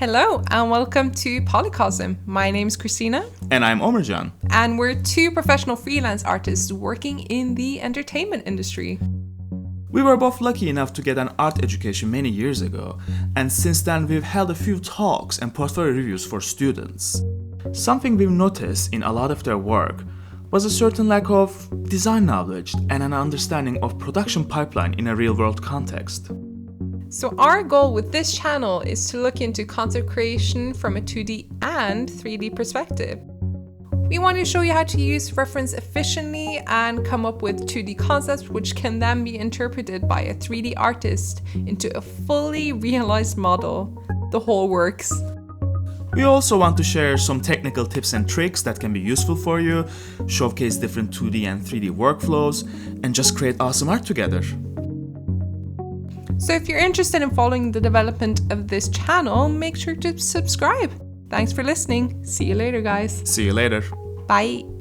Hello and welcome to Polycosm. My name's Christina. And I'm Omercan. And we're two professional freelance artists working in the entertainment industry. We were both lucky enough to get an art education many years ago, and since then we've held a few talks and portfolio reviews for students. Something we've noticed in a lot of their work was a certain lack of design knowledge and an understanding of production pipeline in a real-world context. So our goal with this channel is to look into concept creation from a 2D and 3D perspective. We want to show you how to use reference efficiently and come up with 2D concepts which can then be interpreted by a 3D artist into a fully realized model. The whole works. We also want to share some technical tips and tricks that can be useful for you, showcase different 2D and 3D workflows, and just create awesome art together. So if you're interested in following the development of this channel, make sure to subscribe. Thanks for listening. See you later, guys. See you later. Bye.